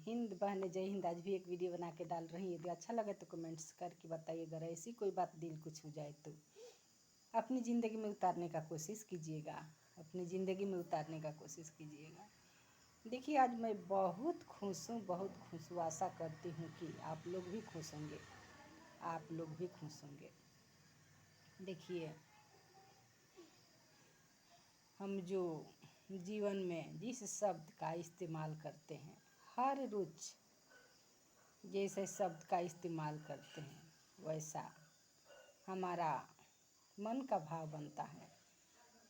हिंद बहने, जय हिंद। आज भी एक वीडियो बना के डाल रही हूँ। यदि अच्छा लगे तो कमेंट्स करके बताइए। अगर ऐसी कोई बात दिल को छू जाए तो अपनी ज़िंदगी में उतारने का कोशिश कीजिएगा, अपनी ज़िंदगी में उतारने का कोशिश कीजिएगा। देखिए, आज मैं बहुत खुश हूँ, बहुत खुश हूँ। आशा करती हूँ कि आप लोग भी खुश होंगे, आप लोग भी खुश होंगे। देखिए, हम जो जीवन में जिस शब्द का इस्तेमाल करते हैं, हर रोज जैसे शब्द का इस्तेमाल करते हैं वैसा हमारा मन का भाव बनता है।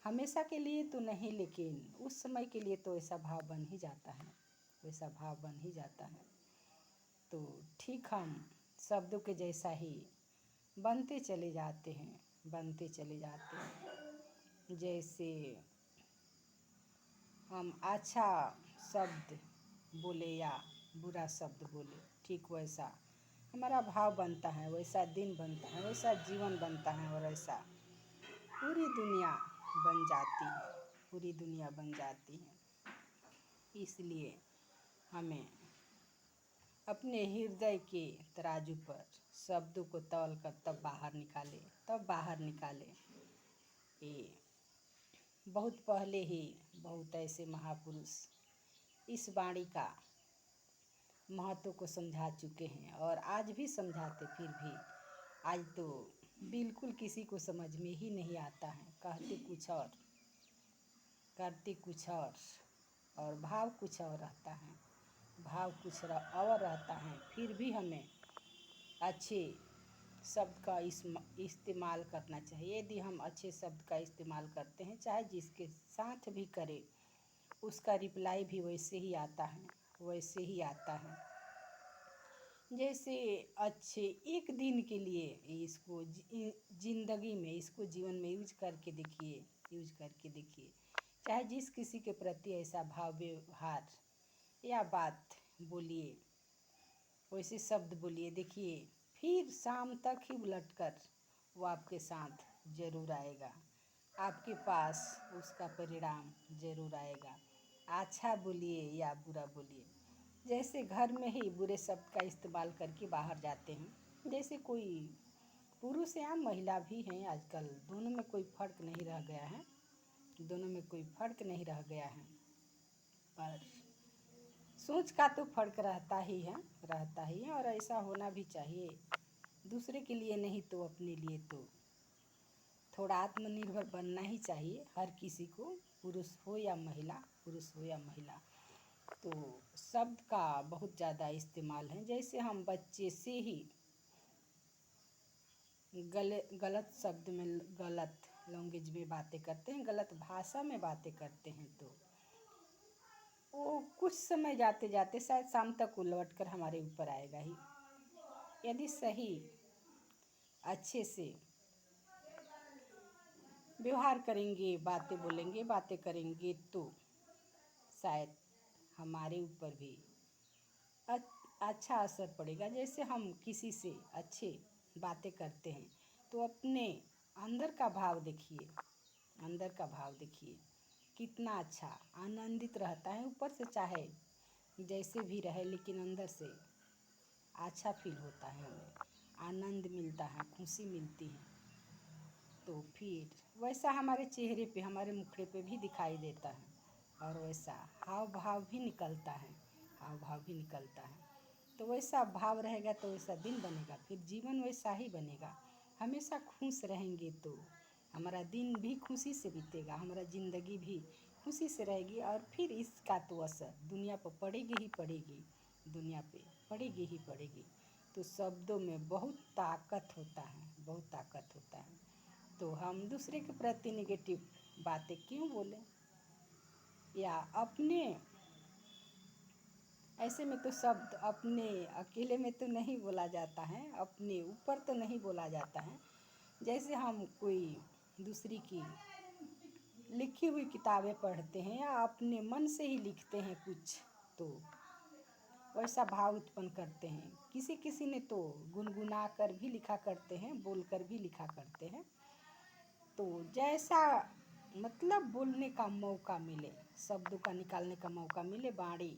हमेशा के लिए तो नहीं, लेकिन उस समय के लिए तो ऐसा भाव बन ही जाता है, वैसा भाव बन ही जाता है। तो ठीक हम शब्दों के जैसा ही बनते चले जाते हैं, बनते चले जाते हैं। जैसे हम अच्छा शब्द बोले या बुरा शब्द बोले, ठीक वैसा हमारा भाव बनता है, वैसा दिन बनता है, वैसा जीवन बनता है और ऐसा पूरी दुनिया बन जाती है, पूरी दुनिया बन जाती है। इसलिए हमें अपने हृदय के तराजू पर शब्दों को तौल कर तब बाहर निकाले, तब बाहर निकाले। ये बहुत पहले ही बहुत ऐसे महापुरुष इस वाणी का महत्व को समझा चुके हैं और आज भी समझाते। फिर भी आज तो बिल्कुल किसी को समझ में ही नहीं आता है। कहते कुछ और, करते कुछ और भाव कुछ और रहता है, भाव कुछ और रहता है। फिर भी हमें अच्छे शब्द का इस्तेमाल करना चाहिए। यदि हम अच्छे शब्द का इस्तेमाल करते हैं, चाहे जिसके साथ भी करें, उसका रिप्लाई भी वैसे ही आता है, वैसे ही आता है। जैसे अच्छे एक दिन के लिए इसको ज़िंदगी में, इसको जीवन में यूज करके देखिए, यूज करके देखिए। चाहे जिस किसी के प्रति ऐसा भाव व्यवहार या बात बोलिए, वैसे शब्द बोलिए, देखिए फिर शाम तक ही उलटकर वो आपके साथ ज़रूर आएगा, आपके पास उसका परिणाम ज़रूर आएगा। अच्छा बोलिए या बुरा बोलिए। जैसे घर में ही बुरे शब्द का इस्तेमाल करके बाहर जाते हैं, जैसे कोई पुरुष या महिला भी हैं आजकल, दोनों में कोई फ़र्क नहीं रह गया है, दोनों में कोई फ़र्क नहीं रह गया है। पर सोच का तो फ़र्क रहता ही है, रहता ही है, और ऐसा होना भी चाहिए। दूसरे के लिए नहीं तो अपने लिए तो थोड़ा आत्मनिर्भर बनना ही चाहिए हर किसी को, पुरुष हो या महिला, पुरुष हो या महिला। तो शब्द का बहुत ज़्यादा इस्तेमाल है। जैसे हम बच्चे से ही गलत शब्द में, गलत लैंग्वेज में बातें करते हैं, गलत भाषा में बातें करते हैं, तो वो कुछ समय जाते जाते शायद शाम तक वो लौट कर हमारे ऊपर आएगा ही। यदि सही अच्छे से व्यवहार करेंगे, बातें बोलेंगे, बातें करेंगे, तो शायद हमारे ऊपर भी अच्छा असर पड़ेगा। जैसे हम किसी से अच्छे बातें करते हैं तो अपने अंदर का भाव देखिए, अंदर का भाव देखिए कितना अच्छा आनंदित रहता है। ऊपर से चाहे जैसे भी रहे, लेकिन अंदर से अच्छा फील होता है, हमें आनंद मिलता है, खुशी मिलती है। तो फिर वैसा हमारे चेहरे पे, हमारे मुखड़े पे भी दिखाई देता है और वैसा हाव भाव भी निकलता है, हाव भाव भी निकलता है। तो वैसा भाव रहेगा तो वैसा दिन बनेगा, फिर जीवन वैसा ही बनेगा। हमेशा खुश रहेंगे तो हमारा दिन भी खुशी से बीतेगा, हमारा ज़िंदगी भी खुशी से रहेगी। और फिर इसका तो असर दुनिया पर पड़ेगी ही पड़ेगी, दुनिया पे पड़ेगी ही पड़ेगी। तो शब्दों में बहुत ताकत होता है, बहुत ताकत होता है। तो हम दूसरे के प्रति नेगेटिव बातें क्यों बोलें, या अपने ऐसे में तो शब्द अपने अकेले में तो नहीं बोला जाता है, अपने ऊपर तो नहीं बोला जाता है। जैसे हम कोई दूसरी की लिखी हुई किताबें पढ़ते हैं या अपने मन से ही लिखते हैं कुछ, तो वैसा भाव उत्पन्न करते हैं। किसी किसी ने तो गुनगुना कर भी लिखा करते हैं, बोल कर भी लिखा करते हैं। तो जैसा मतलब बोलने का मौका मिले, शब्दों का निकालने का मौका मिले, वाणी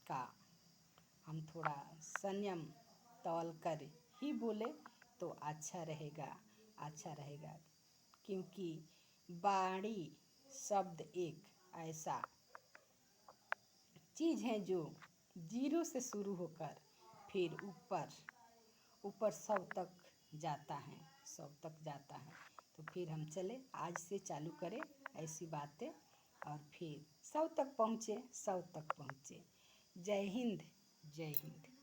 का हम थोड़ा संयम तौल कर ही बोले तो अच्छा रहेगा, अच्छा रहेगा। क्योंकि वाणी शब्द एक ऐसा चीज़ है जो जीरो से शुरू होकर फिर ऊपर ऊपर सौ तक जाता है, सौ तक जाता है। तो फिर हम चले आज से चालू करें ऐसी बातें और फिर सौ तक पहुँचे, सौ तक पहुँचे। जय हिंद, जय हिंद।